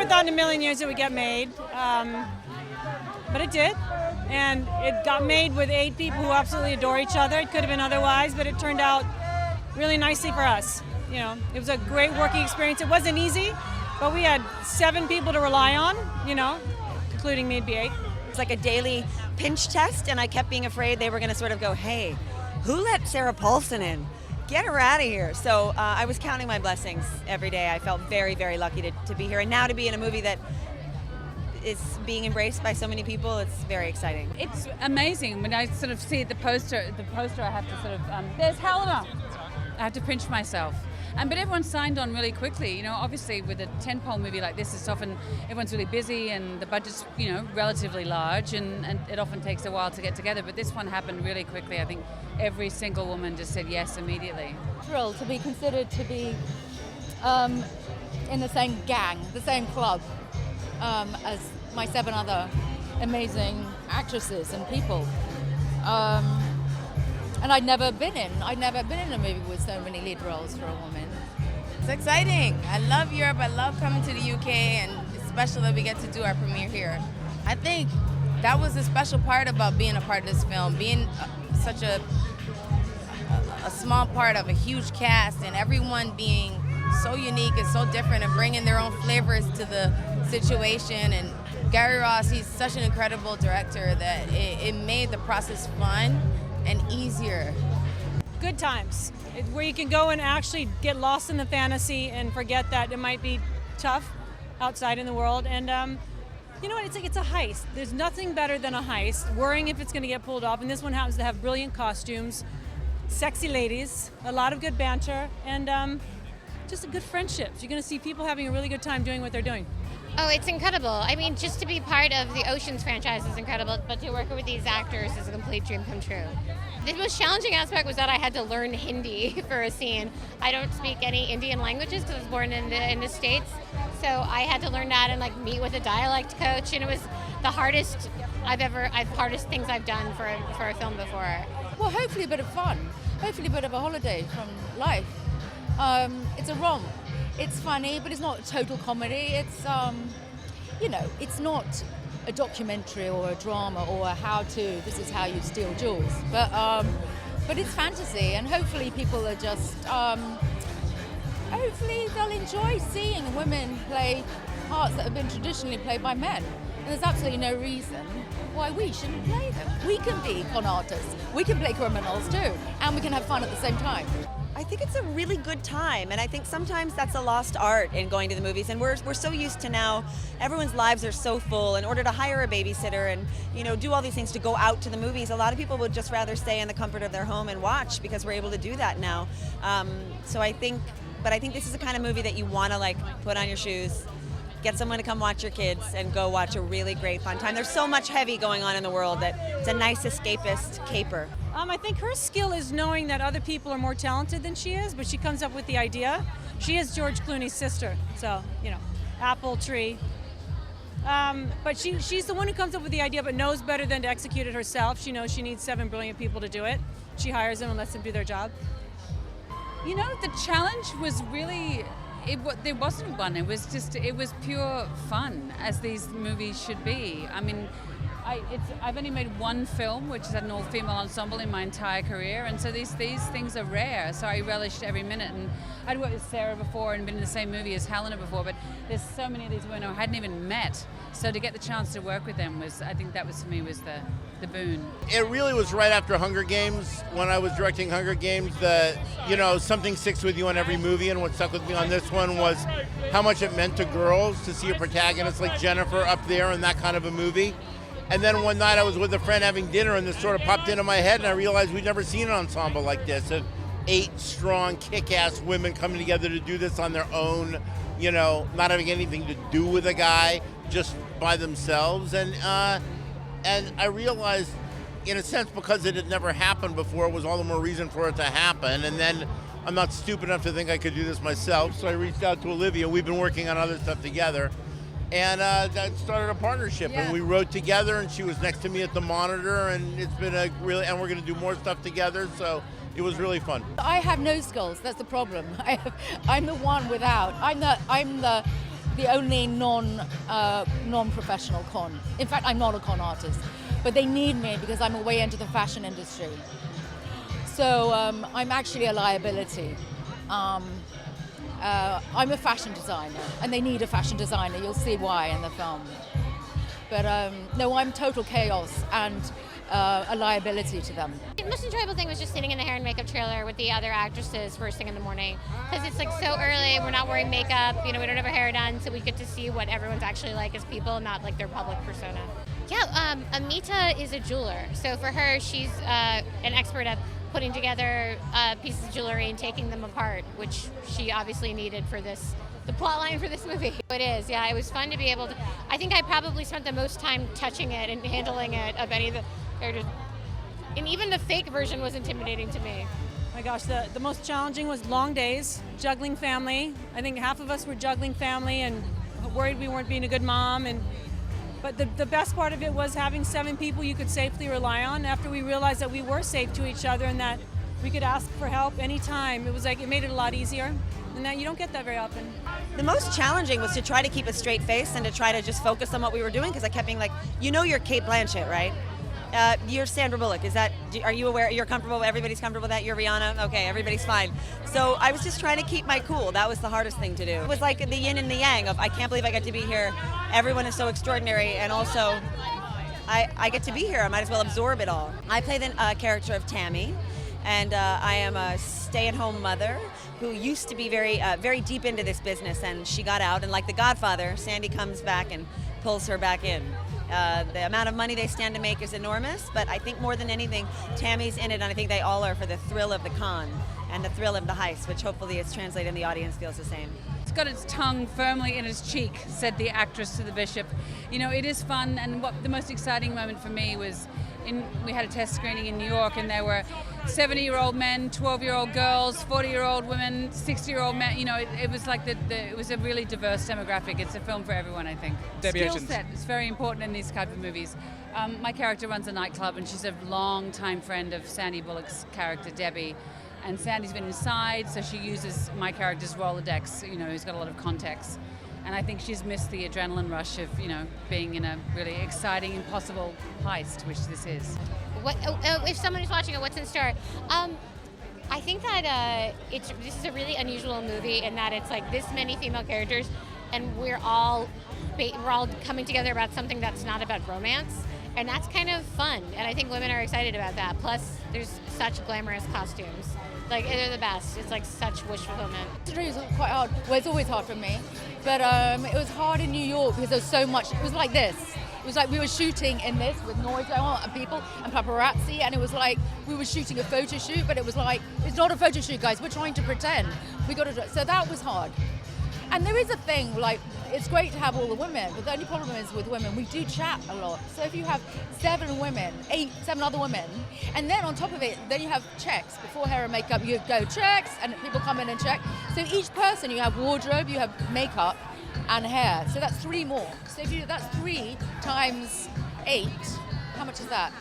never thought in a million years it would get made, but it did. And it got made with 8 people who absolutely adore each other. It could have been otherwise, but it turned out really nicely for us. You know, it was a great working experience. It wasn't easy, but we had 7 people to rely on, you know, including me, it'd be 8. It's like a daily pinch test, and I kept being afraid they were going to sort of go, hey, who let Sarah Paulson in? Get her out of here. So I was counting my blessings every day. I felt very, very lucky to be here. And now to be in a movie that is being embraced by so many people, it's very exciting. It's amazing when I sort of see the poster I have to sort of, there's Helena. I have to pinch myself. But everyone signed on really quickly. You know, obviously with a tentpole movie like this, it's often everyone's really busy and the budget's, you know, relatively large, and it often takes a while to get together. But this one happened really quickly. I think every single woman just said yes immediately. Thrilled to be considered to be in the same gang, the same club as my 7 other amazing actresses and people. And I'd never been in a movie with so many lead roles for a woman. It's exciting. I love Europe. I love coming to the UK, and it's special that we get to do our premiere here. I think that was the special part about being a part of this film, being such a small part of a huge cast, and everyone being so unique and so different and bringing their own flavors to the situation. And Gary Ross, he's such an incredible director that it made the process fun and easier. Good times, where you can go and actually get lost in the fantasy and forget that it might be tough outside in the world. And you know what, it's a heist. There's nothing better than a heist, worrying if it's going to get pulled off. And this one happens to have brilliant costumes, sexy ladies, a lot of good banter, and just a good friendships. You're going to see people having a really good time doing what they're doing. Oh, it's incredible. I mean, just to be part of the Oceans franchise is incredible, but to work with these actors is a complete dream come true. The most challenging aspect was that I had to learn Hindi for a scene. I don't speak any Indian languages because I was born in the States, so I had to learn that and like meet with a dialect coach, and it was the hardest things I've done for a film before. Well, hopefully a bit of fun, hopefully a bit of a holiday from life. It's a romp. It's funny, but it's not a total comedy. It's, you know, it's not a documentary or a drama or this is how you steal jewels. But it's fantasy, and hopefully people are just, hopefully they'll enjoy seeing women play parts that have been traditionally played by men. And there's absolutely no reason why we shouldn't play them. We can be con artists, we can play criminals too, and we can have fun at the same time. I think it's a really good time, and I think sometimes that's a lost art in going to the movies, and we're so used to now, everyone's lives are so full. In order to hire a babysitter and, you know, do all these things to go out to the movies, a lot of people would just rather stay in the comfort of their home and watch, because we're able to do that now. So I think this is the kind of movie that you want to like put on your shoes, get someone to come watch your kids, and go watch a really great fun time. There's so much heavy going on in the world that it's a nice escapist caper. I think her skill is knowing that other people are more talented than she is, but she comes up with the idea. She is George Clooney's sister, so, you know, apple tree. But she's the one who comes up with the idea, but knows better than to execute it herself. She knows she needs 7 brilliant people to do it. She hires them and lets them do their job. You know, the challenge was really, there wasn't one. It was pure fun, as these movies should be. I mean, I've only made one film, which is an all-female ensemble in my entire career, and so these things are rare, so I relished every minute. And I'd worked with Sarah before and been in the same movie as Helena before, but there's so many of these women I hadn't even met, so to get the chance to work with them I think that was, for me, was the boon. It really was right after Hunger Games, when I was directing Hunger Games, that, you know, something sticks with you on every movie, and what stuck with me on this one was how much it meant to girls to see a protagonist like Jennifer up there in that kind of a movie. And then one night I was with a friend having dinner, and this sort of popped into my head, and I realized we'd never seen an ensemble like this, of 8 strong, kick-ass women coming together to do this on their own, you know, not having anything to do with a guy, just by themselves. And I realized, in a sense, because it had never happened before, it was all the more reason for it to happen. And then I'm not stupid enough to think I could do this myself, so I reached out to Olivia. We've been working on other stuff together. And that started a partnership, yeah. And we wrote together, and she was next to me at the monitor, and it's been and we're going to do more stuff together, so it was really fun. I have no skills, that's the problem. I'm the one without. I'm the the only non-professional con. In fact, I'm not a con artist, but they need me because I'm way into the fashion industry. So I'm actually a liability. I'm a fashion designer, and they need a fashion designer. You'll see why in the film. But no, I'm total chaos and a liability to them. The most enjoyable thing was just sitting in the hair and makeup trailer with the other actresses first thing in the morning, because it's like so early, we're not wearing makeup, we don't have our hair done, so we get to see what everyone's actually like as people, not like their public persona. Yeah, Amita is a jeweler, so for her, she's an expert at putting together pieces of jewelry and taking them apart, which she obviously needed for the plot line for this movie. It is, yeah, it was fun to be able to, I think I probably spent the most time touching it and handling it of any of the characters. And even the fake version was intimidating to me. My gosh, the most challenging was long days, juggling family. I think half of us were juggling family and worried we weren't being a good mom. But the best part of it was having 7 people you could safely rely on after we realized that we were safe to each other and that we could ask for help anytime. It was like, it made it a lot easier, and that you don't get that very often. The most challenging was to try to keep a straight face and to try to just focus on what we were doing, because I kept being like, you're Cate Blanchett, right? You're Sandra Bullock. Are you aware? You're comfortable? Everybody's comfortable with that? You're Rihanna? Okay, everybody's fine. So I was just trying to keep my cool. That was the hardest thing to do. It was like the yin and the yang of, I can't believe I get to be here. Everyone is so extraordinary, and also I get to be here. I might as well absorb it all. I play the character of Tammy, and I am a stay-at-home mother who used to be very deep into this business, and she got out, and like The Godfather, Sandy comes back and pulls her back in. The amount of money they stand to make is enormous, but I think more than anything, Tammy's in it, and I think they all are for the thrill of the con and the thrill of the heist, which hopefully is translated and the audience feels the same. It's got its tongue firmly in its cheek, said the actress to the bishop. It is fun, and what the most exciting moment for me was we had a test screening in New York, and there were 70-year-old men, 12-year-old girls, 40-year-old women, 60-year-old men. It was like it was a really diverse demographic. It's a film for everyone, I think. Skill set is very important in these type of movies. My character runs a nightclub, and she's a long-time friend of Sandy Bullock's character, Debbie. And Sandy's been inside, so she uses my character's Rolodex, who's got a lot of context. And I think she's missed the adrenaline rush of, being in a really exciting, impossible heist, which this is. If someone is watching it, what's in store? I think that this is a really unusual movie in that it's like this many female characters, and we're all coming together about something that's not about romance, and that's kind of fun. And I think women are excited about that. Plus, there's such glamorous costumes. Like, they're the best. It's like such wish fulfillment. It was quite hard. Well, it's always hard for me. But it was hard in New York because there was so much. It was like this. It was like we were shooting in this with noise going on and people and paparazzi, and it was like we were shooting a photo shoot, but it was like, it's not a photo shoot, guys. We're trying to pretend. We got to do it. So that was hard. And there is a thing, like, it's great to have all the women, but the only problem is with women, we do chat a lot. So if you have 7 other women, and then on top of it, then you have checks. Before hair and makeup, you go checks, and people come in and check. So each person, you have wardrobe, you have makeup, and hair. So that's 3 more. So that's 3 times 8. How much is that?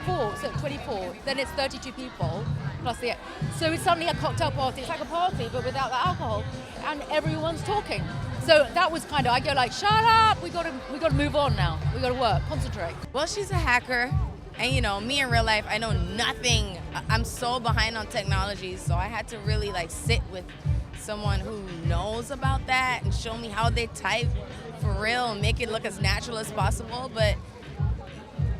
4, so 24. Then it's 32 people plus the. So it's suddenly a cocktail party. It's like a party, but without the alcohol, and everyone's talking. So that was kind of, I go like, shut up. We got to move on now. We got to work, concentrate. Well, she's a hacker, and me in real life, I know nothing. I'm so behind on technology, so I had to really sit with someone who knows about that and show me how they type for real and make it look as natural as possible. But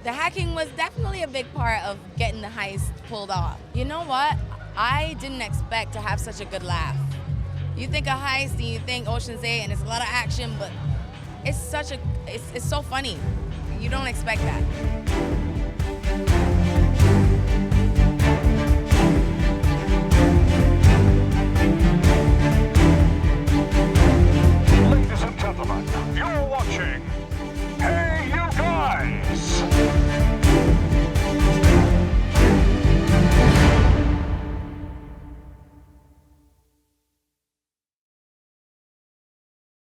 the hacking was definitely a big part of getting the heist pulled off. You know what? I didn't expect to have such a good laugh. You think a heist and you think Ocean's 8 and it's a lot of action, but it's so funny. You don't expect that.